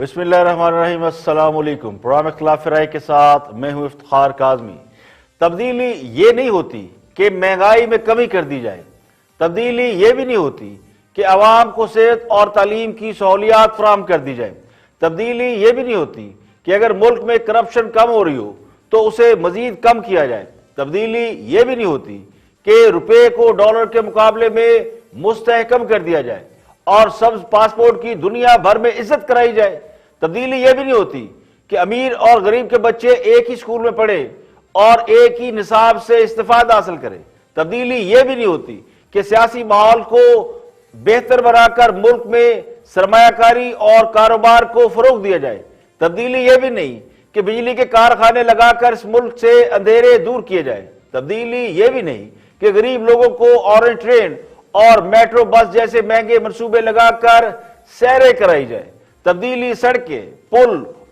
बिस्मिल्लाहिर्रहमानिर्रहीम, अस्सलाम वालेकुम। प्रोग्राम इख्तिलाफ राय के साथ मैं हूं इफ्तिखार काज़मी। तब्दीली ये नहीं होती कि महंगाई में कमी कर दी जाए। तब्दीली ये भी नहीं होती कि अवाम को सेहत और तालीम की सहूलियात फराहम कर दी जाए। तब्दीली ये भी नहीं होती कि अगर मुल्क में करप्शन कम हो रही हो तो उसे मजीद कम किया जाए। तब्दीली ये भी नहीं होती कि रुपये को डॉलर के मुकाबले में मुस्तहकम कर दिया जाए और सब्ज पासपोर्ट की दुनिया भर में इज्जत कराई जाए। तब्दीली यह भी नहीं होती कि अमीर और गरीब के बच्चे एक ही स्कूल में पढ़े और एक ही निसाब से इस्तिफादा हासिल करें। तब्दीली यह भी नहीं होती कि सियासी माहौल को बेहतर बनाकर मुल्क में सरमायाकारी और कारोबार को फरोग दिया जाए। तब्दीली यह भी नहीं कि बिजली के कारखाने लगाकर इस मुल्क से अंधेरे दूर किए जाए। तब्दीली यह भी नहीं कि गरीब लोगों को ऑरेंज ट्रेन और मेट्रो बस जैसे महंगे मंसूबे लगाकर सैरें कराई जाए। तब्दीली सड़कें, पुल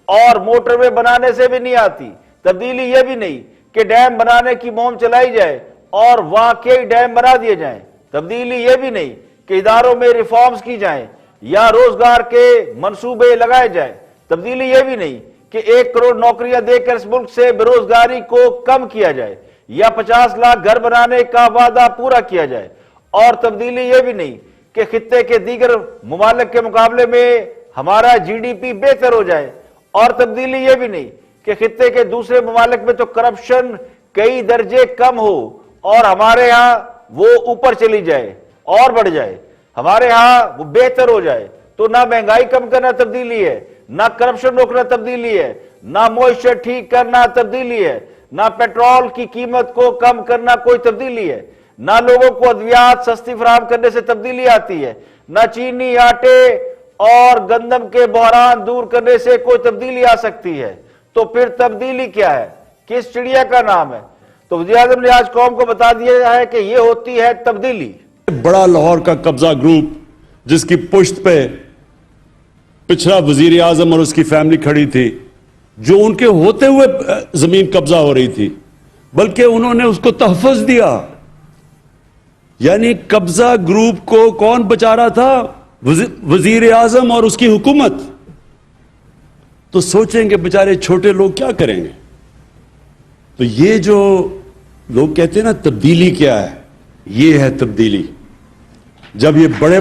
और मोटरवे बनाने से भी नहीं आती। तब्दीली यह भी नहीं कि डैम बनाने की मुहिम चलाई जाए और वाकई डैम बना दिए जाएं। तब्दीली यह भी नहीं कि इदारों में रिफॉर्म्स की जाएं या रोजगार के मंसूबे लगाए जाए। तब्दीली यह भी नहीं कि 1 करोड़ नौकरियां देकर इस मुल्क से बेरोजगारी को कम किया जाए या 50 लाख घर बनाने का वादा पूरा किया जाए। और तब्दीली यह भी नहीं कि खित्ते के दीगर मुमालिक के मुकाबले में हमारा जीडीपी बेहतर हो जाए। और तब्दीली यह भी नहीं कि खित्ते के दूसरे मुमालिक में तो करप्शन कई दर्जे कम हो और हमारे यहां वो ऊपर चली जाए और बढ़ जाए, हमारे यहां वो बेहतर हो जाए। तो ना महंगाई कम करना तब्दीली है, ना करप्शन रोकना तब्दीली है, ना मुआशरत ठीक करना तब्दीली है, ना पेट्रोल की कीमत को कम करना कोई तब्दीली है, ना लोगों को अद्वियात सस्ती फराहम करने से तब्दीली आती है, ना चीनी, आटे और गंदम के बहरान दूर करने से कोई तब्दीली आ सकती है। तो फिर तब्दीली क्या है, किस चिड़िया का नाम है? तो वज़ीर-ए-आज़म ने आज कौम को बता दिया है कि यह होती है तब्दीली। बड़ा लाहौर का कब्जा ग्रुप जिसकी पुश्त पे पिछड़ा वजीर आजम और उसकी फैमिली खड़ी थी, जो उनके होते हुए जमीन कब्जा हो रही थी, बल्कि उन्होंने उसको तहफ़्फ़ुज़ दिया। यानी कब्जा ग्रुप को कौन बचा रहा था? वजीर आजम और उसकी हुकूमत। तो सोचेंगे बेचारे छोटे लोग क्या करेंगे। तो ये जो लोग कहते हैं ना तब्दीली क्या है, ये है तब्दीली। जब ये बड़े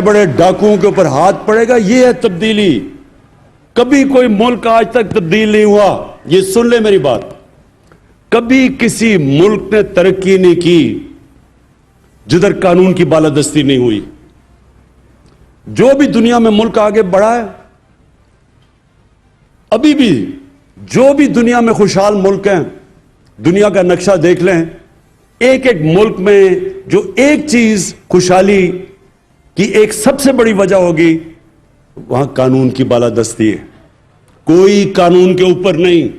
बड़े डाकुओं के ऊपर हाथ पड़ेगा, ये है तब्दीली। कभी कोई मुल्क आज तक तब्दील नहीं हुआ। ये सुन ले मेरी बात, कभी किसी मुल्क ने तरक्की नहीं की जिधर कानून की बालादस्ती नहीं हुई। जो भी दुनिया में मुल्क आगे बढ़ा है, अभी भी जो भी दुनिया में खुशहाल मुल्क हैं, दुनिया का नक्शा देख लें, एक एक मुल्क में जो एक चीज खुशहाली की एक सबसे बड़ी वजह होगी, वहां कानून की बालादस्ती है। कोई कानून के ऊपर नहीं।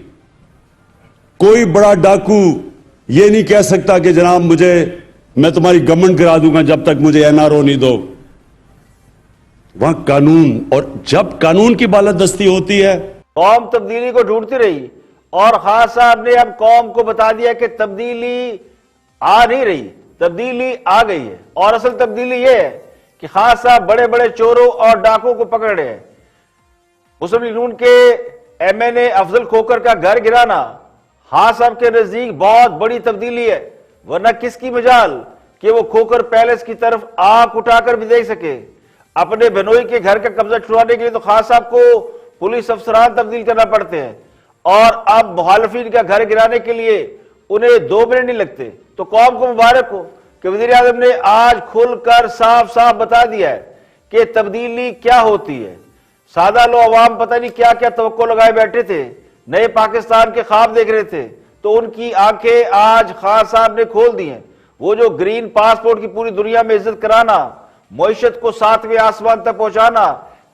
कोई बड़ा डाकू ये नहीं कह सकता कि जनाब मैं तुम्हारी गवर्नमेंट गिरा दूंगा जब तक मुझे एनआरओ नहीं दो। वहां कानून, और जब कानून की बालादस्ती होती है। कौम तब्दीली को ढूंढती रही और खान साहब ने अब कौम को बता दिया कि तब्दीली आ नहीं रही, तब्दीली आ गई है। और असल तब्दीली यह है कि खान साहब बड़े बड़े चोरों और डाकों को पकड़ रहे हैं। मुस्लिम लीग नून के एमएनए अफजल खोकर का घर गिराना खान साहब के नजदीक बहुत बड़ी तब्दीली है। वरना किसकी मजाल कि वो खोकर पैलेस की तरफ आंख उठाकर भी देख सके। अपने बहनोई के घर का कब्जा छुड़ाने के लिए तो खान साहब को पुलिस अफसरान तब्दील करना पड़ते हैं, और अब मुखालिफिन का घर गिराने के लिए उन्हें 2 मिनट नहीं लगते। तो कौम को मुबारक हो कि वज़ीर आज़म ने आज खुलकर साफ साफ बता दिया है कि तब्दीली क्या होती है। सादा लो अवाम पता नहीं क्या क्या तवक्को लगाए बैठे थे, नए पाकिस्तान के ख्वाब देख रहे थे, तो उनकी आंखें आज खान साहब ने खोल दी हैं। वो जो ग्रीन पासपोर्ट की पूरी दुनिया में इज्जत कराना, मईशत को 7वें आसमान तक पहुंचाना,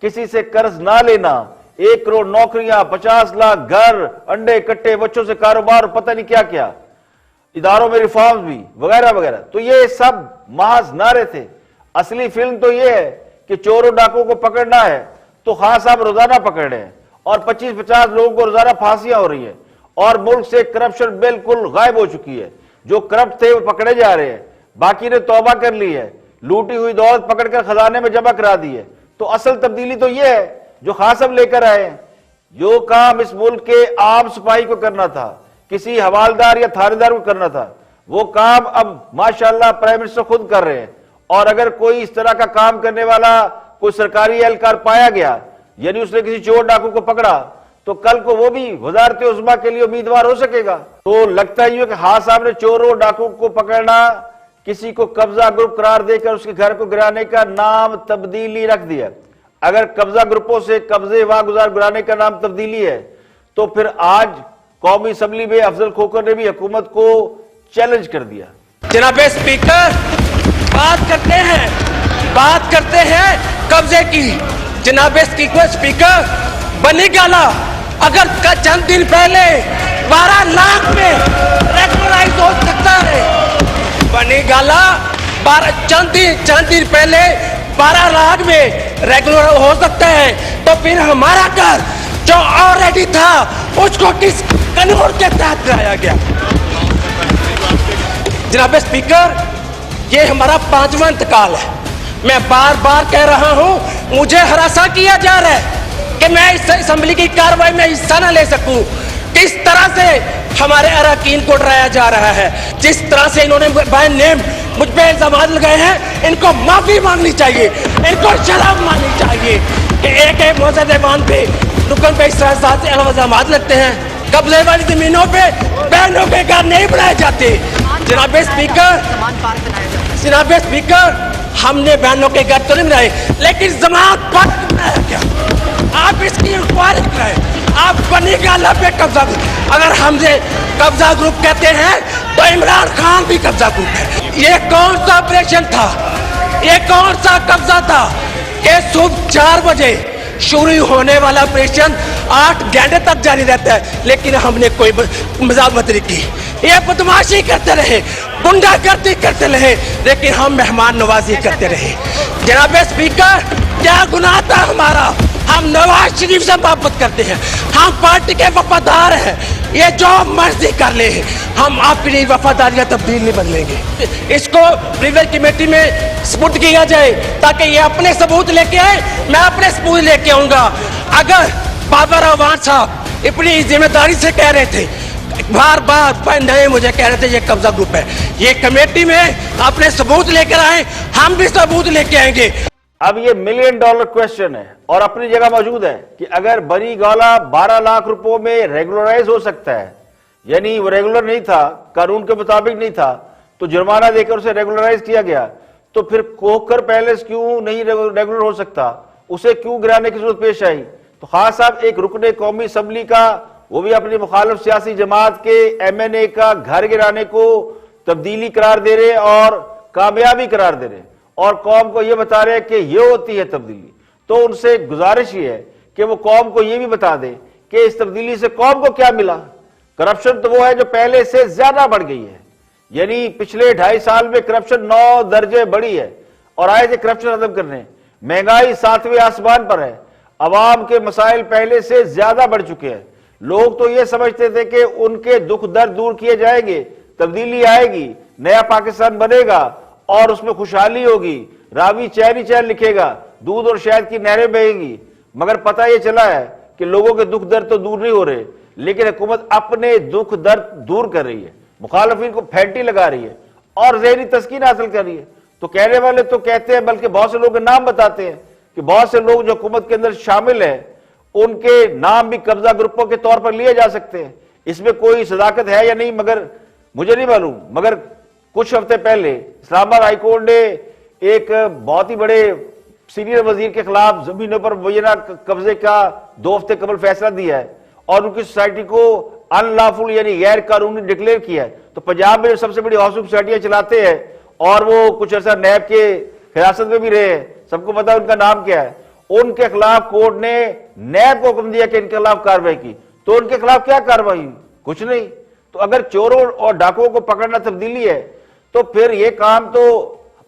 किसी से कर्ज ना लेना, 1 करोड़ नौकरियां, 50 लाख घर, अंडे कट्टे बच्चों से कारोबार, पता नहीं क्या क्या, इदारों में रिफॉर्म्स भी वगैरह वगैरह, तो ये सब महज नारे थे। असली फिल्म तो ये है कि चोरों डाकों को पकड़ना है तो खान साहब रोजाना पकड़ रहे हैं और 25-50 लोगों को रोजाना फांसियां हो रही है और मुल्क से करप्शन बिल्कुल गायब हो चुकी है। जो करप्ट थे वो पकड़े जा रहे हैं, बाकी ने तौबा कर ली है, लूटी हुई दौलत पकड़कर खजाने में जमा करा दी है। तो असल तब्दीली तो यह है जो खास हम लेकर आए हैं। जो काम इस मुल्क के आम सिपाही को करना था, किसी हवालदार या थानेदार को करना था, वो काम अब माशाल्लाह प्राइम मिनिस्टर खुद कर रहे हैं। और अगर कोई इस तरह का काम करने वाला कोई सरकारी एहलकार पाया गया, यानी उसने किसी चोर डाकू को पकड़ा, तो कल को वो भी वजारत उज़्मा के लिए उम्मीदवार हो सकेगा। तो लगता ही है कि हाँ साहब ने चोरों डाकू को पकड़ना, किसी को कब्जा ग्रुप करार देकर उसके घर को गिराने का नाम तब्दीली रख दिया। अगर कब्जा ग्रुपों से कब्जे वागुजार गिराने का नाम तब्दीली है, तो फिर आज कौमी असम्बली में अफजल खोखर ने भी हुकूमत को चैलेंज कर दिया। जनाब स्पीकर, बात करते हैं कब्जे की। जनाब स्पीकर, बनी गाला अगर चंद दिन पहले 12 लाख में रेगुलराइज हो सकता है, बनी गाला चंद दिन पहले 12 लाख में रेगुलर हो सकता है, तो फिर हमारा घर जो ऑलरेडी था उसको किस कानून के तहत कराया गया? जनाब स्पीकर, ये हमारा 5वां इंतकाल है। मैं बार बार कह रहा हूं, मुझे हरासा किया जा रहा है कि मैं इस असेंबली की कार्रवाई में हिस्सा न ले सकूं। किस तरह से हमारे अरकान को डराया जा रहा है, जिस तरह से इन्होंने बाय नेम मुझ पे इल्जाम लगाए हैं, इनको माफी मांगनी चाहिए, इनको शर्म मांगनी चाहिए कि एक मौजूदान पे रुकन पे इस तरह से इल्जाम लगते हैं। कब्जे वाली जमीनों पे बहनों के घर नहीं बनाए जाते। जनाब स्पीकर, हमने बहनों के घर तो नहीं बनाए, लेकिन जमानत पत्र बनाया क्या? आप इसकी इंक्वायरी कराएं। आप बनी गाला पे कब्जा, अगर हमसे कब्जा ग्रुप कहते हैं तो इमरान खान भी कब्जा ग्रुप है। ये कौन सा ऑपरेशन था, ये कौन सा कब्जा था कि सुबह 4 बजे शुरू होने वाला ऑपरेशन 8 घंटे तक जारी रहता है, लेकिन हमने कोई मजामत नहीं की। ये बदमाशी करते रहे, गुंडागर्दी करते रहे, लेकिन हम मेहमान नवाजी करते रहे। जनाब स्पीकर, क्या गुनाह था हमारा? हम नवाज शरीफ से मोहब्बत करते हैं, हम पार्टी के वफादार हैं, ये जो मर्जी कर ले, हम अपनी वफादारियां तब्दील नहीं बदलेंगे। इसको रिवर कमेटी में सपुर्द किया जाए ताकि ये अपने सबूत लेके आए, मैं अपने सबूत लेके आऊंगा। अगर बाबर अवान साहब अपनी जिम्मेदारी से कह रहे थे, बार बार नहीं मुझे कह रहे थे ये कब्जा ग्रुप है, ये कमेटी में अपने सबूत लेकर आए, हम भी सबूत लेके आएंगे। अब ये $1 मिलियन क्वेश्चन है और अपनी जगह मौजूद है कि अगर बनी गाला 12 लाख रुपयों में रेगुलराइज हो सकता है, यानी वो रेगुलर नहीं था, कानून के मुताबिक नहीं था, तो जुर्माना देकर उसे रेगुलराइज किया गया, तो फिर खोखर पैलेस क्यों नहीं रेगुलर हो सकता? उसे क्यों गिराने की जरूरत पेश आई? तो खास साहब एक रुकने कौमी असम्बली का, वो भी अपनी मुखालिफ सियासी जमात के MNA का घर गिराने को तब्दीली करार दे रहे और कामयाबी करार दे रहे और कौम को यह बता रहे कि यह होती है तब्दीली। तो उनसे गुजारिश ये है कि वो कौम को यह भी बता दे कि इस तब्दीली से कौम को क्या मिला। करप्शन तो वो है जो पहले से ज्यादा बढ़ गई है, यानी पिछले 2.5 साल में करप्शन 9 दर्जे बढ़ी है और आए थे करप्शन खत्म करने। महंगाई 7वें आसमान पर है, अवाम के मसाइल पहले से ज्यादा बढ़ चुके हैं। लोग तो ये समझते थे कि उनके दुख दर्द दूर किए जाएंगे, तब्दीली आएगी, नया पाकिस्तान बनेगा और उसमें खुशहाली होगी, रावी चैन ही चैन लिखेगा, दूध और शहद की नहरें बहेंगी। मगर पता यह चला है कि लोगों के दुख दर्द तो दूर नहीं हो रहे, लेकिन हुकूमत अपने दुख दर्द दूर कर रही है, मुखालफिन को फैंटी लगा रही है और ज़हनी तस्कीन हासिल कर रही है। तो कहने वाले तो कहते हैं, बल्कि बहुत से लोग नाम बताते हैं कि बहुत से लोग जो हुकूमत के अंदर शामिल हैं उनके नाम भी कब्जा ग्रुपों के तौर पर लिए जा सकते हैं। इसमें कोई सदाकत है या नहीं मगर मुझे नहीं मालूम। मगर कुछ हफ्ते पहले इस्लामाबाद हाईकोर्ट ने एक बहुत ही बड़े सीनियर वजीर के खिलाफ जमीनों पर मुबैना कब्जे का 2 हफ्ते कबल फैसला दिया है और उनकी सोसाइटी को अनलॉफुल यानी गैर कानूनी डिक्लेयर किया है। तो पंजाब में जो सबसे बड़ी हाउसिंग सोसाइटियां चलाते हैं और वो कुछ अर्सा नैब के हिरासत में भी रहे हैं, सबको पता है उनका नाम क्या है, उनके खिलाफ कोर्ट ने नैब को हुक्म दिया कि इनके खिलाफ कार्रवाई की। तो उनके खिलाफ क्या कार्रवाई हुई? कुछ नहीं। तो अगर चोरों और डाकुओं को पकड़ना तब्दीली है तो फिर ये काम तो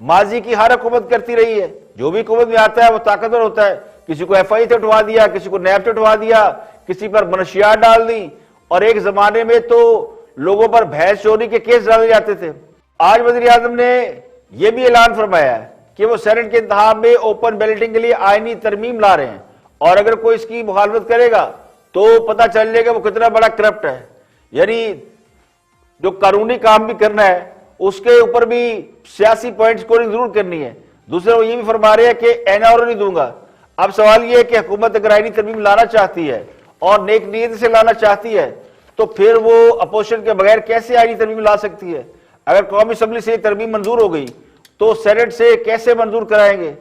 माजी की हर हुकूमत करती रही है। जो भी हुकूमत में आता है वो ताकतवर होता है, किसी को FI से उठवा दिया, किसी को नैब से उठवा दिया, किसी पर मनशियात डाल दी। और एक जमाने में तो लोगों पर भैंस चोरी के केस डाले जाते थे। आज वज़ीर आज़म ने यह भी ऐलान फरमाया है कि वो सेनेट के इंतखाब में ओपन बैलेटिंग के लिए आईनी तरमीम ला रहे हैं, और अगर कोई इसकी मुखालफत करेगा तो पता चल जाएगा वो कितना बड़ा करप्ट है। यानी जो कानूनी काम भी करना है उसके ऊपर भी सियासी पॉइंट स्कोरिंग जरूर करनी है। दूसरा वो ये भी फरमा रहे हैं कि एनआरओ नहीं दूंगा। अब सवाल ये है कि हुकूमत अगर आईनी तरमीम लाना चाहती है और नेक नीयत से लाना चाहती है तो फिर वो अपोजिशन के बगैर कैसे आईनी तरमीम ला सकती है? अगर कौमी असम्बली से तरमीम मंजूर हो गई तो सेनेट से कैसे मंजूर कराएंगे?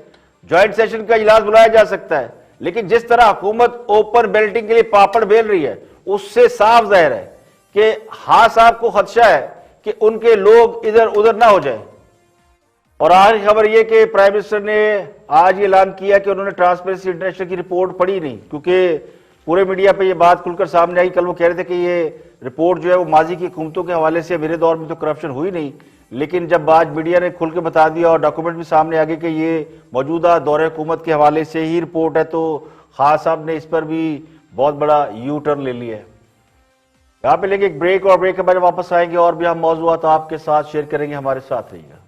ज्वाइंट सेशन का इजलास बुलाया जा सकता है, लेकिन जिस तरह हुकूमत ओपन बैलेटिंग के लिए पापड़ बेल रही है उससे साफ जाहिर है कि हाँ साहब को खदशा है कि उनके लोग इधर उधर ना हो जाए। और आखिरी खबर यह कि प्राइम मिनिस्टर ने आज ये ऐलान किया कि उन्होंने ट्रांसपेरेंसी इंटरनेशनल की रिपोर्ट पढ़ी नहीं, क्योंकि पूरे मीडिया पे ये बात खुलकर सामने आई। कल वो कह रहे थे कि ये रिपोर्ट जो है वो माजी की हुकूमतों के हवाले से, मेरे दौर में तो करप्शन हुई नहीं, लेकिन जब आज मीडिया ने खुल के बता दिया और डॉक्यूमेंट भी सामने आ गए कि ये मौजूदा दौरे हुकूमत के हवाले से ही रिपोर्ट है, तो खान साहब ने इस पर भी बहुत बड़ा यू टर्न ले लिया है। यहाँ पे लेंगे एक ब्रेक, और ब्रेक के बाद वापस आएंगे और भी हम मौजूद आपके साथ शेयर करेंगे। हमारे साथ रहिएगा।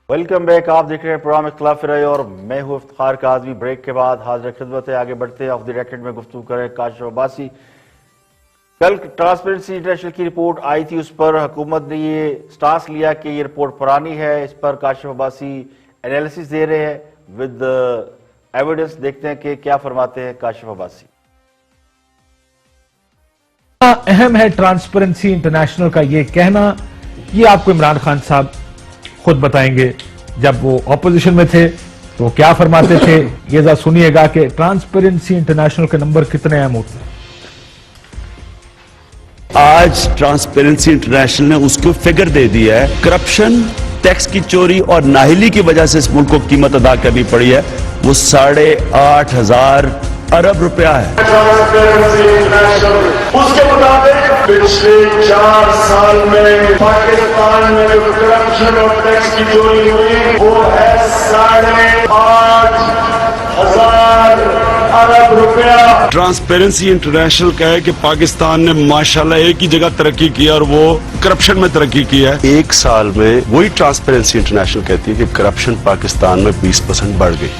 Welcome back. आप देख रहे हैं प्रोग्राम इख्तिलाफ राय और मैं हूं इफ्तिखार काज़मी। ब्रेक के बाद हाजिर खिदमत है। आगे बढ़ते हैं, ऑफ द रिकॉर्ड में गुफ्तगू करें काशिफ अब्बासी। कल ट्रांसपेरेंसी इंटरनेशनल की रिपोर्ट आई थी, उस पर हुकूमत ने ये स्टांस लिया कि ये रिपोर्ट पुरानी है। इस पर काशिफ अब्बासी एनालिसिस दे रहे हैं विद एविडेंस। देखते हैं कि क्या फरमाते हैं काशिफ अब्बासी। अहम है ट्रांसपेरेंसी इंटरनेशनल का ये कहना, ये आपको इमरान खान साहब खुद बताएंगे। जब वो ऑपोजिशन में थे तो क्या फरमाते थे, ये जरा सुनिएगा कि ट्रांसपेरेंसी इंटरनेशनल के नंबर कितने अहम होते हैं। आज ट्रांसपेरेंसी इंटरनेशनल ने उसको फिगर दे दिया है। करप्शन, टैक्स की चोरी और नाहिली की वजह से इस मुल्क को कीमत अदा करनी पड़ी है, वो 8,500 अरब रुपया है। उसके मुताबिक पिछले 4 साल में पाकिस्तान में जो करप्शन और टैक्स की चोरी हुई वो है 8,500 अरब रुपया। ट्रांसपेरेंसी इंटरनेशनल का है कि पाकिस्तान ने माशाल्लाह एक ही जगह तरक्की की और वो करप्शन में तरक्की की है। एक साल में वही ट्रांसपेरेंसी इंटरनेशनल कहती है कि करप्शन पाकिस्तान में 20% बढ़ गई।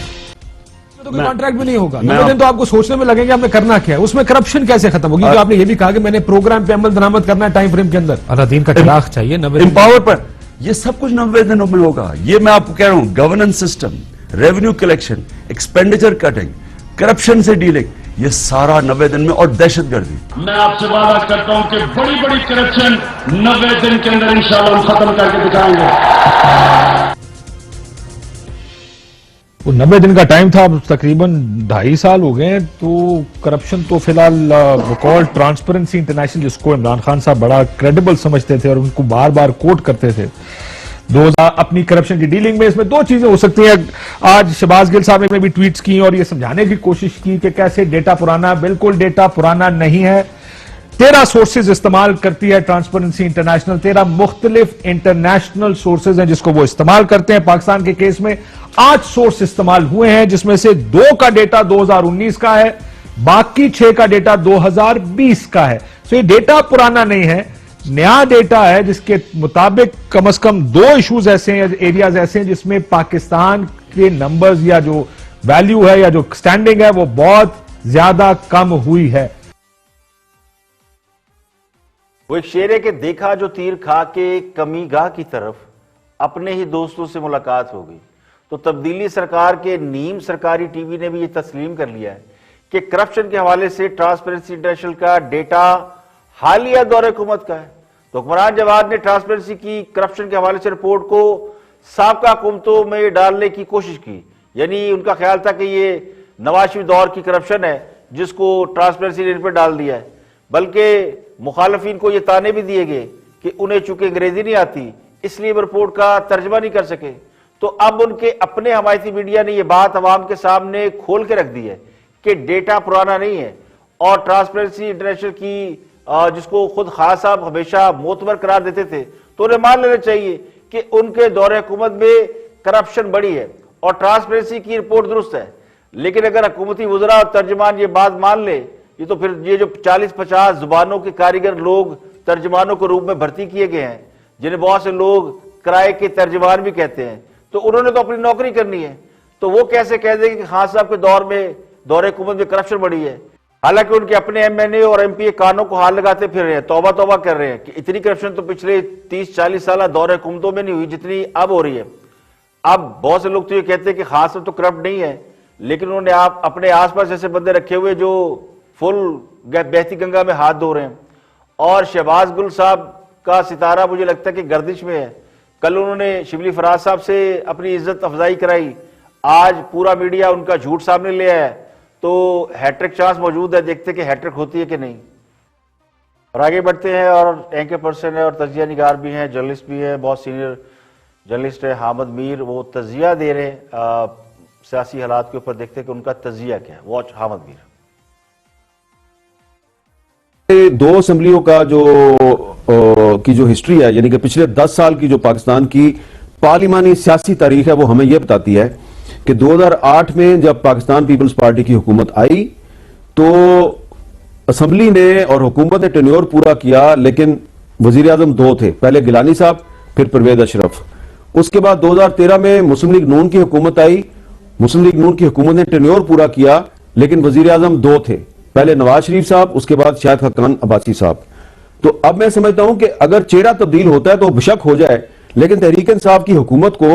तो कोई कॉन्ट्रैक्ट भी नहीं होगा। 9 दिन तो आपको सोचने में लगेंगे हमने करना क्या है, उसमें करप्शन कैसे खत्म होगी? क्योंकि आपने ये भी कहा कि मैंने प्रोग्राम पे अमल दरामद करना है टाइम फ्रेम के अंदर। अलादीन का चिराग चाहिए 90 दिन। एम्पावर पर ये सब कुछ 90 दिनों में होगा। ये मैं आपको कह रहा हूं, governance system, revenue collection, expenditure cutting, corruption से डीलिंग, ये सारा 90 दिन में, और दहशतगर्दी। मैं आपसे वादा करता हूं कि बड़ी बड़ी करप्शन 90 दिन के अंदर इंशाल्लाह हम खत्म करके दिखाएंगे। वो 90 दिन का टाइम था, अब तकरीबन 2.5 साल हो गए। तो करप्शन तो फिलहाल कॉल ट्रांसपेरेंसी इंटरनेशनल, जिसको इमरान खान साहब बड़ा क्रेडिबल समझते थे और उनको बार बार कोट करते थे अपनी करप्शन की डीलिंग में, इसमें 2 चीजें हो सकती हैं। आज शहबाज गिल साहब ने भी ट्वीट्स की और ये समझाने की कोशिश की कि कैसे डेटा पुराना, बिल्कुल डेटा पुराना नहीं है। 13 सोर्सेज इस्तेमाल करती है ट्रांसपेरेंसी इंटरनेशनल। 13 मुख्तलिफ इंटरनेशनल सोर्सेज हैं जिसको वो इस्तेमाल करते हैं। पाकिस्तान के केस में 8 सोर्स इस्तेमाल हुए हैं, जिसमें से 2 का डेटा 2019 का है, बाकी 6 का डेटा 2020 का है। तो ये डेटा पुराना नहीं है, नया डेटा है, जिसके मुताबिक कम से कम 2 इश्यूज ऐसे हैं, एरियाज ऐसे हैं जिसमें पाकिस्तान के नंबर्स या जो वैल्यू है या जो स्टैंडिंग है वो बहुत ज्यादा कम हुई है। वो एक शेर है कि देखा जो तीर खा के कमी गाह की तरफ, अपने ही दोस्तों से मुलाकात हो गई। तो तब्दीली सरकार के नीम सरकारी टीवी ने भी ये तस्लीम कर लिया है कि करप्शन के हवाले से ट्रांसपेरेंसी इंटरनेशनल का डेटा हालिया दौरे हुकूमत का है। तो हुक्मरान जवाद ने ट्रांसपेरेंसी की करप्शन के हवाले से रिपोर्ट को साबका हुकूमतों में डालने की कोशिश की। यानी उनका ख्याल था कि ये नवाज शरीफ दौर की करप्शन है जिसको ट्रांसपेरेंसी ने इन पर डाल दिया है। बल्कि मुखालफिन को ये ताने भी दिए गए कि उन्हें चूंकि अंग्रेजी नहीं आती इसलिए वो रिपोर्ट का तर्जमा नहीं कर सके। तो अब उनके अपने हमायती मीडिया ने यह बात अवाम के सामने खोल के रख दी है कि डेटा पुराना नहीं है, और ट्रांसपेरेंसी इंटरनेशनल की जिसको खुद खान साहब हमेशा मोतबर करार देते थे, तो उन्हें मान लेना चाहिए कि उनके दौरे हुकूमत में करप्शन बढ़ी है और ट्रांसपेरेंसी की रिपोर्ट दुरुस्त है। लेकिन अगर हुकूमती वज़रा और तर्जमान ये बात मान ले, ये तो फिर ये जो 40-50 जुबानों के कारीगर लोग तर्जमानों के रूप में भर्ती किए गए हैं, जिन्हें बहुत से लोग किराए के तर्जमान भी कहते हैं, तो उन्होंने तो अपनी नौकरी करनी है, तो वो कैसे कह देंगे कि खान साहब के दौरे हुकूमत में करप्शन बढ़ी है। हालांकि उनके अपने एमएनए और एमपीए कानों को हाथ लगाते फिर रहे हैं, तौबा तौबा कर रहे हैं कि इतनी करप्शन तो पिछले 30-40 साल दौरे हुकूमतों में नहीं हुई जितनी अब हो रही है। अब बहुत से लोग तो ये कहते हैं कि खान साहब तो करप्ट नहीं है, लेकिन उन्होंने अपने आसपास ऐसे बंदे रखे हुए जो फुल बहती गंगा में हाथ धो रहे हैं। और शहबाज गुल साहब का सितारा मुझे लगता है कि गर्दिश में है। कल उन्होंने शिबली फराज साहब से अपनी इज्जत अफजाई कराई, आज पूरा मीडिया उनका झूठ सामने ले आया, तो हैट्रिक चांस मौजूद है, देखते कि हैट्रिक होती है कि नहीं। और आगे बढ़ते हैं, और एंकर पर्सन है और तजिया निगार भी हैं, जर्नलिस्ट भी हैं, बहुत सीनियर जर्नलिस्ट है हामिद मीर, वो तजिया दे रहे हैं सियासी हालात के ऊपर। देखते हैं कि उनका तजिया क्या है। वॉच हामिद मीर। दो असम्बलियों का जो हिस्ट्री है, यानी कि पिछले 10 साल की जो पाकिस्तान की पार्लिमानी सियासी तारीख है, वो हमें यह बताती है कि 2008 में जब पाकिस्तान पीपल्स पार्टी की हुकूमत आई तो असम्बली ने और हुकूमत ने टेन्योर पूरा किया, लेकिन वजीर आजम दो थे, पहले गिलानी साहब फिर परवेज अशरफ। उसके बाद 2013 में मुस्लिम लीग नून की हुकूमत आई, मुस्लिम लीग नून की हुकूमत ने टेन्योर पूरा किया, लेकिन वजीर आजम दो थे, पहले नवाज शरीफ साहब, उसके बाद शाहिद खान अब्बासी साहब। तो अब मैं समझता हूं कि अगर चेहरा तब्दील होता है तो बेशक हो जाए, लेकिन तहरीक इंसाफ की हुकूमत को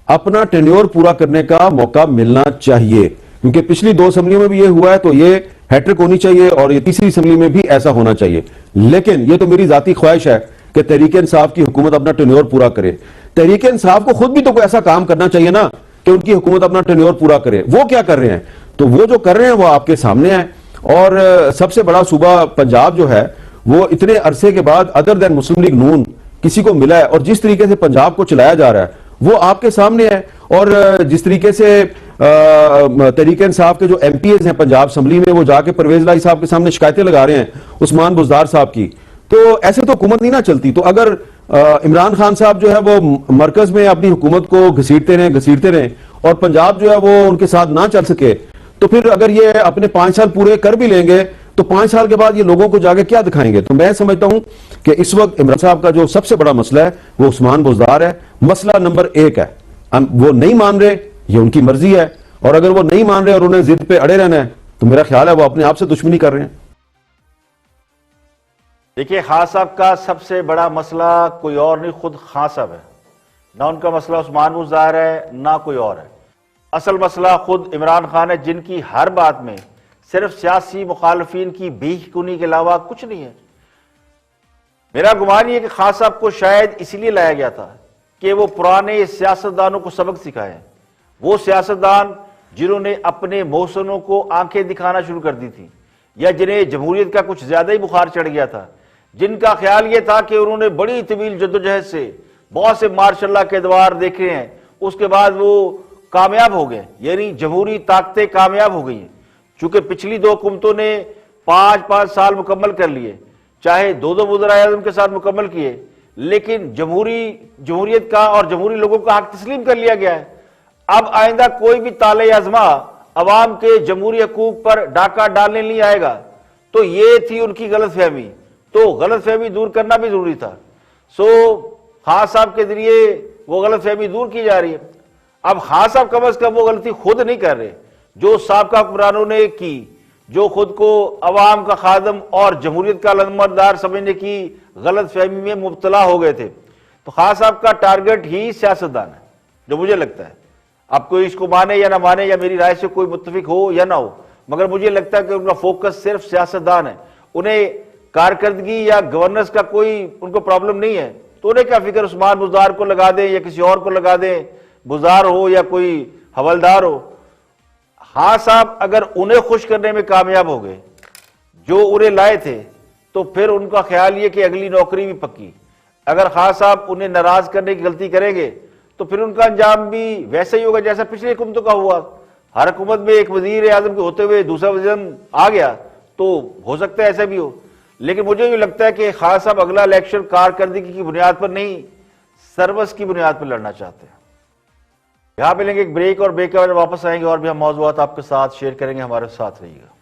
अपना टेन्योर पूरा करने का मौका मिलना चाहिए, क्योंकि पिछली दो असम्बलियों में भी ये हुआ है, तो ये हैट्रिक होनी चाहिए और ये तीसरी असम्बली में भी ऐसा होना चाहिए। लेकिन ये तो मेरी जाती ख्वाहिश है कि तहरीक इंसाफ की हुकूमत अपना टेन्योर पूरा करे। तहरीक इंसाफ को खुद भी तो कोई ऐसा काम करना चाहिए ना कि उनकी हुकूमत अपना टेन्योर पूरा करे। वो क्या कर रहे हैं? तो वो जो कर रहे हैं वो आपके सामने है। और सबसे बड़ा सूबा पंजाब जो है वो इतने अरसे के बाद अदर देन मुस्लिम लीग नून किसी को मिला है, और जिस तरीके से पंजाब को चलाया जा रहा है वो आपके सामने है। और जिस तरीके से तहरीक इंसाफ के जो एमपीएस हैं पंजाब असम्बली में, वो जाके परवेज लाई साहब के सामने शिकायतें लगा रहे हैं उस्मान बुजदार साहब की, तो ऐसे तो हुकूमत नहीं ना चलती। तो अगर इमरान खान साहब जो है वो मरकज में अपनी हुकूमत को घसीटते रहे और पंजाब जो है वो उनके साथ ना चल सके, तो फिर अगर ये अपने 5 साल पूरे कर भी लेंगे तो 5 साल के बाद ये लोगों को जाके क्या दिखाएंगे। तो मैं समझता हूं कि इस वक्त इमरान साहब का जो सबसे बड़ा मसला है वो उस्मान बुजदार है, मसला नंबर 1 है। वो नहीं मान रहे, ये उनकी मर्जी है, और अगर वो नहीं मान रहे और उन्हें जिद पे अड़े रहना है तो मेरा ख्याल है वो अपने आप से दुश्मनी कर रहे हैं। देखिए, खान साहब का सबसे बड़ा मसला कोई और नहीं, खुद खान साहब है। ना उनका मसला उस्मान बुजदार है ना कोई और है। असल मसला खुद इमरान खान है, जिनकी हर बात में सिर्फ सियासी मुखालफिन की बेखुनी के अलावा कुछ नहीं है। मेरा गुमान ये कि खान साहब को शायद इसलिए लाया गया था कि वो पुराने सियासतदानों को सबक सिखाएं। वो सियासतदान जिन्होंने अपने मौसनों को आंखें दिखाना शुरू कर दी थी, या जिन्हें जमहूरियत का कुछ ज्यादा ही बुखार चढ़ गया था, जिनका ख्याल यह था कि उन्होंने बड़ी तवील जद्दोजहद से बहुत से मार्शल्लाह के अदवार देखे हैं, उसके बाद वो कामयाब हो गए, यानी जमहूरी ताकतें कामयाब हो गई हैं। चूंकि पिछली दो हुकूमतों ने 5-5 साल मुकम्मल कर लिए, चाहे 2 वज़ीर आज़म के साथ मुकम्मल किए, लेकिन जमहूरियत का और जमहूरी लोगों का हक तस्लीम कर लिया गया है। अब आइंदा कोई भी ताले आजमा अवाम के जमहूरी हकूक पर डाका डालने नहीं आएगा। तो ये थी उनकी गलतफहमी, तो गलतफहमी दूर करना भी जरूरी था। खान साहब के जरिए वो गलतफहमी दूर की जा रही है। अब खान साहब कम अज कम वो गलती खुद नहीं कर रहे जो साबका हुक्मरानों ने की, जो खुद को अवाम का खादम और जमहूरियत का लंबरदार समझने की गलतफहमी में मुब्तला हो गए थे। तो खान साहब का टारगेट ही सियासतदान है, जो मुझे लगता है। आप कोई इसको माने या ना माने, या मेरी राय से कोई मुत्तफिक हो या ना हो, मगर मुझे लगता है कि उनका फोकस सिर्फ सियासतदान है। उन्हें कारकर्दगी या गवर्नेंस का कोई उनको प्रॉब्लम नहीं है। तो उन्हें क्या फिक्र उस्मान बुजदार को लगा दें या किसी और को लगा दें, बुजदार हो या कोई हवलदार हो। हाँ साहब अगर उन्हें खुश करने में कामयाब हो गए जो उन्हें लाए थे, तो फिर उनका ख्याल ये कि अगली नौकरी भी पक्की। अगर खान साहब उन्हें नाराज करने की गलती करेंगे तो फिर उनका अंजाम भी वैसे ही होगा जैसा पिछली हुकूमतों का हुआ। हर हुकूमत में एक वजीर आजम के होते हुए दूसरा वजीर आजम आ गया, तो हो सकता है ऐसा भी हो। लेकिन मुझे भी लगता है कि खान साहब अगला इलेक्शन कारकर्दगी की बुनियाद पर नहीं, सर्विस की बुनियाद पर लड़ना चाहते हैं। यहां पे लेंगे एक ब्रेक, और ब्रेक के बाद वापस आएंगे और भी हम मौजूद आपके साथ शेयर करेंगे। हमारे साथ रहिएगा।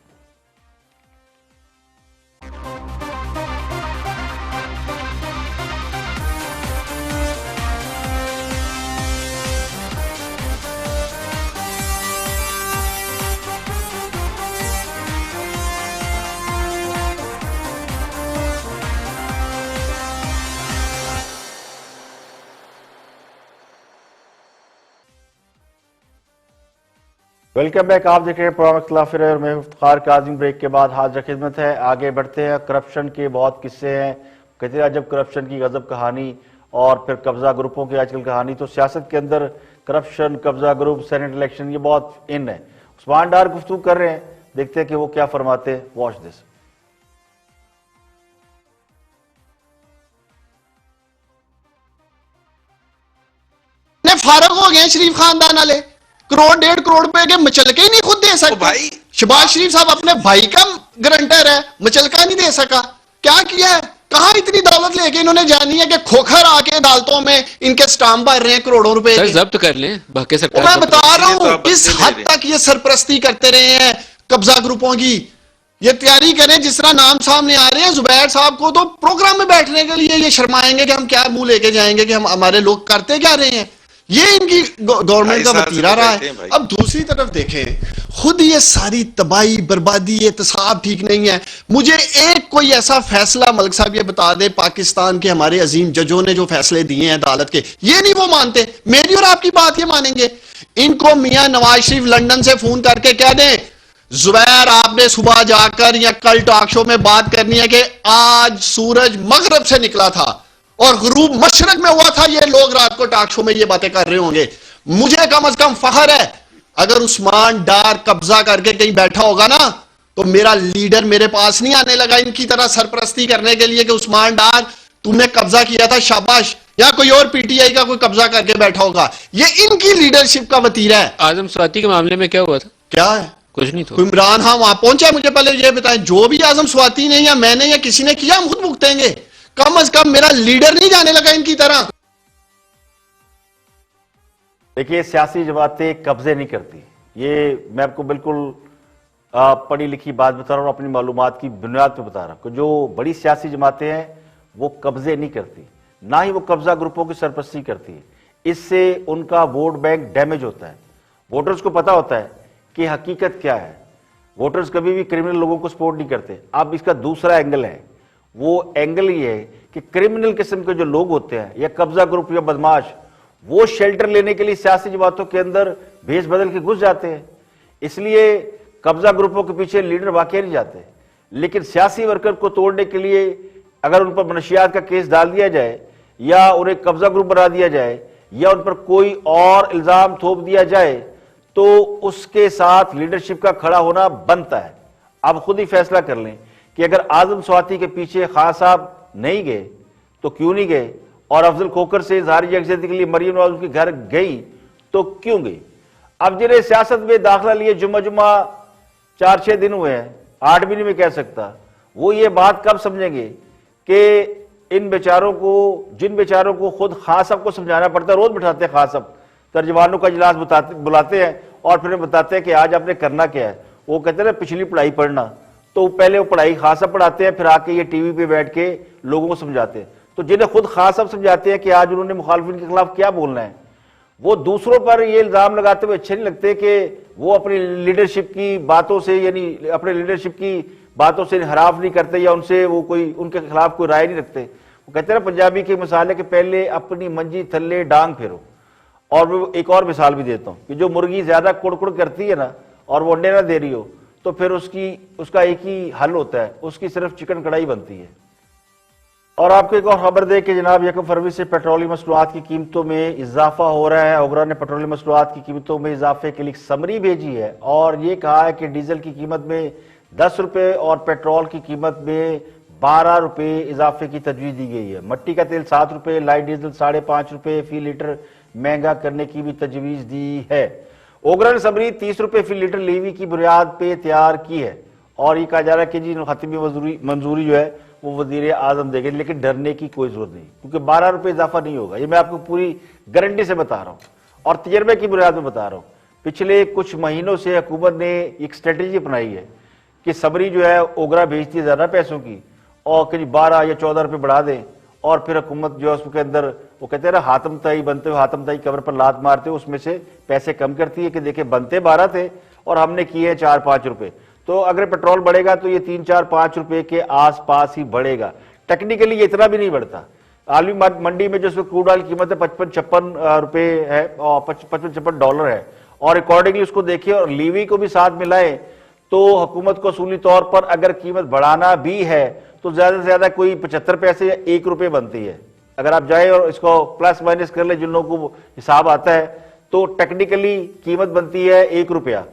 Welcome back. आप देख रहे हैं प्रोग्राम इख्तिलाफ राय और मैं इफ्तिखार काज़मी। ब्रेक के बाद हाजिर खिदमत है। आगे बढ़ते हैं। करप्शन के बहुत किस्से हैं, कहते हैं जब करप्शन की गजब कहानी, और फिर कब्जा ग्रुपों की आजकल कहानी। तो सियासत के अंदर करप्शन, कब्जा ग्रुप, सेनेट इलेक्शन, ये बहुत इन है। उस्मान डार गुफ्तगू कर रहे हैं, देखते हैं कि वो क्या फरमाते हैं। Watch this. फारग हो गए शरीफ खानदान वाले, करोड़ 1.5 करोड़ रुपए के मचलके ही नहीं खुद दे सकते। भाई शहबाज शरीफ साहब अपने भाई का गारंटर है, मचलका नहीं दे सका। क्या किया है? कहां इतनी दौलत लेके इन्होंने जानी है कि खोखर आके अदालतों में इनके स्टाम्प भर रहे हैं करोड़ों रुपए के। जब्त कर लें बाकी सरकार। मैं बता रहा हूं तो किस हद तक ये सरपरस्ती करते रहे हैं कब्जा ग्रुपों की। ये तैयारी करें, जिस तरह नाम सामने आ रहे हैं जुबैर साहब को तो प्रोग्राम में बैठने के लिए ये शर्माएंगे कि हम क्या मुंह लेके जाएंगे कि हम हमारे लोग करते क्या रहे हैं। ये इनकी गवर्नमेंट का वतीरा रहा है। अब दूसरी तरफ देखें, खुद ये सारी तबाही बर्बादी, एहतसाब ठीक नहीं है। मुझे एक कोई ऐसा फैसला मलिक साहब ये बता दे, पाकिस्तान के हमारे अजीम जजों ने जो फैसले दिए हैं अदालत के, ये नहीं वो मानते। मेरी और आपकी बात ये मानेंगे। इनको मियां नवाज शरीफ लंदन से फोन करके कह दें, जुबैर आपने सुबह जाकर या कल टॉक शो में बात करनी है कि आज सूरज मगरब से निकला था और गुरूब मशरक में हुआ था। ये लोग रात को टॉक शो में ये बातें कर रहे होंगे। मुझे कम से कम फख्र है, अगर उस्मान डार कब्जा करके कहीं बैठा होगा ना, तो मेरा लीडर मेरे पास नहीं आने लगा इनकी तरह सरपरस्ती करने के लिए कि उस्मान डार तुमने कब्जा किया था, शाबाश। या कोई और पीटीआई का कोई कब्जा करके बैठा होगा। ये इनकी लीडरशिप का वतीरा है। आजम स्वाति के मामले में क्या हुआ था? क्या है? कुछ नहीं। तो इमरान खान वहां पहुंचा, मुझे पहले ये बताएं, जो भी आजम स्वाति ने या मैंने या किसी ने किया हम खुद भुगतेंगे। कम से कम मेरा लीडर नहीं जाने लगा इनकी तरह। देखिए, सियासी जमातें कब्जे नहीं करती। ये मैं आपको बिल्कुल पढ़ी लिखी बात बता रहा हूं, अपनी मालूमात की बुनियाद पे बता रहा हूं कि जो बड़ी सियासी जमातें हैं वो कब्जे नहीं करती, ना ही वो कब्जा ग्रुपों की सरपरस्ती करती है। इससे उनका वोट बैंक डैमेज होता है। वोटर्स को पता होता है कि हकीकत क्या है। वोटर्स कभी भी क्रिमिनल लोगों को सपोर्ट नहीं करते। अब इसका दूसरा एंगल है, वो एंगल ये है कि क्रिमिनल किस्म के जो लोग होते हैं या कब्जा ग्रुप या बदमाश, वो शेल्टर लेने के लिए सियासी जमातों के अंदर भेस बदल के घुस जाते हैं। इसलिए कब्जा ग्रुपों के पीछे लीडर वाकई नहीं जाते। लेकिन सियासी वर्कर को तोड़ने के लिए अगर उन पर मनशियात का केस डाल दिया जाए या उन्हें कब्जा ग्रुप बना दिया जाए या उन पर कोई और इल्जाम थोप दिया जाए, तो उसके साथ लीडरशिप का खड़ा होना बनता है। आप खुद ही फैसला कर लें कि अगर आजम स्वाति के पीछे खान साहब नहीं गए तो क्यों नहीं गए, और अफजल खोखर से इजहारी यकजहती के लिए मरियम नवाज के घर गई तो क्यों गई। अब जिन्हें सियासत में दाखिला लिए जुम्मा 4-6 दिन हुए हैं, 8 भी नहीं मैं कह सकता, वो ये बात कब समझेंगे कि इन बेचारों को, जिन बेचारों को खुद खान साहब को समझाना पड़ता है, रोज बिठाते हैं खान साहब, तर्जमानों का इजलास बुलाते हैं और फिर बताते हैं कि आज आपने करना क्या है। वो कहते हैं ना पिछली पढ़ाई पढ़ना, तो पहले वो पढ़ाई खान साहब पढ़ाते हैं, फिर आके ये टीवी पे बैठ के लोगों को समझाते हैं। तो जिन्हें खुद खान साहब समझाते हैं कि आज उन्होंने मुखालिफिन के खिलाफ क्या बोलना है, वो दूसरों पर ये इल्जाम लगाते हुए अच्छे नहीं लगते कि वो अपनी लीडरशिप की बातों से, यानी अपने लीडरशिप की बातों से इनहराफ नहीं करते या उनसे वो कोई उनके खिलाफ कोई राय नहीं रखते। वो कहते हैं ना पंजाबी की मिसाल है कि पहले अपनी मंजी थल्ले डांग फेरो। और मैं एक और मिसाल भी देता हूँ कि जो मुर्गी ज्यादा कुड़कुड़ करती है ना और वो अंडे ना दे रही हो, तो फिर उसका एक ही हल होता है, उसकी सिर्फ चिकन कढ़ाई बनती है। और आपको एक और खबर दे कि जनाब 1 फरवरी से पेट्रोलियम मसनूआत की कीमतों में इजाफा हो रहा है। ओगरा ने पेट्रोलियम मसनूआत की कीमतों में इजाफे के लिए समरी भेजी है और ये कहा है कि डीजल की कीमत में 10 रुपए और पेट्रोल की कीमत में 12 रुपए इजाफे की तजवीज दी गई है। मट्टी का तेल 7 रुपए, लाइट डीजल 5.5 रुपए फी लीटर महंगा करने की भी तजवीज दी है। ओगरा ने सबरी 30 रुपए फी लीटर लीवी की बुनियाद पे तैयार की है और ये कहा जा रहा है कि जी खत्मी मंजूरी जो है वो वजीर आजम देंगे, लेकिन डरने की कोई जरूरत नहीं, क्योंकि 12 रुपए इजाफा नहीं होगा। ये मैं आपको पूरी गारंटी से बता रहा हूं और तजर्बे की बुनियाद में बता रहा हूं। पिछले कुछ महीनों से हुकूमत ने एक स्ट्रेटेजी अपनाई है कि सबरी जो है ओगरा भेजती है ज्यादा पैसों की और करीब 12 या 14 रुपए बढ़ा दें और फिर हुकूमत जो है उसके अंदर वो कहते हैं ना हातम ताई बनते हुए हातम ताई कवर पर लात मारते हुए उसमें से पैसे कम करती है कि देखिए बनते 12 थे और हमने किए 4-5 रुपए। तो अगर पेट्रोल बढ़ेगा तो ये 3-4-5 रुपए के आसपास ही बढ़ेगा। टेक्निकली ये इतना भी नहीं बढ़ता। आलमी मंडी में जो उसको क्रूड ऑयल कीमत है 55-56 रुपए है और 55-56 डॉलर है और अकॉर्डिंगली उसको देखिए और लीवी को भी साथ मिलाए तो हुकूमत को असूली तौर पर अगर कीमत बढ़ाना भी है तो ज्यादा से ज्यादा कोई 75 पैसे या 1 रुपए बनती है। अगर आप जाए और इसको प्लस माइनस कर ले जिन लोगों को हिसाब आता है तो टेक्निकली कीमत बनती है 1 रुपया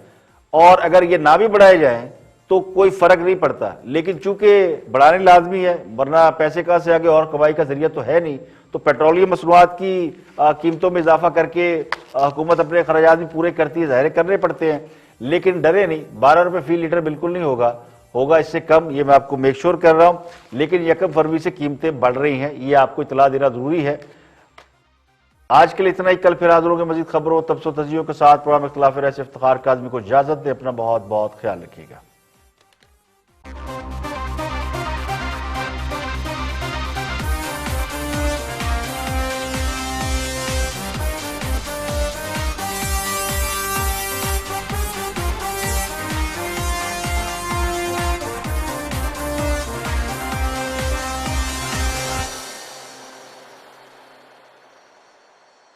और अगर ये ना भी बढ़ाए जाए तो कोई फर्क नहीं पड़ता। लेकिन चूंकि बढ़ाने लाजमी है वरना पैसे कहां से आगे और कमाई का जरिया तो है नहीं, तो पेट्रोलियम मसनूआत की कीमतों में इजाफा करके हुकूमत अपने खर्चात भी पूरे करती है, ज़ाहिर करने पड़ते हैं। लेकिन डरे नहीं, 12 रुपए फी लीटर बिल्कुल नहीं होगा, होगा इससे कम, ये मैं आपको मेक श्योर कर रहा हूं। लेकिन 1 फरवरी से कीमतें बढ़ रही हैं, ये आपको इतला देना जरूरी है। आज के लिए इतना ही, कल फिर हाजिर होंगे मजीद खबरों तबसो तजियों के साथ। प्रोग्राम इख्तिलाफ राय से इफ्तिखार काज़मी को इजाजत दे। अपना बहुत बहुत ख्याल रखिएगा।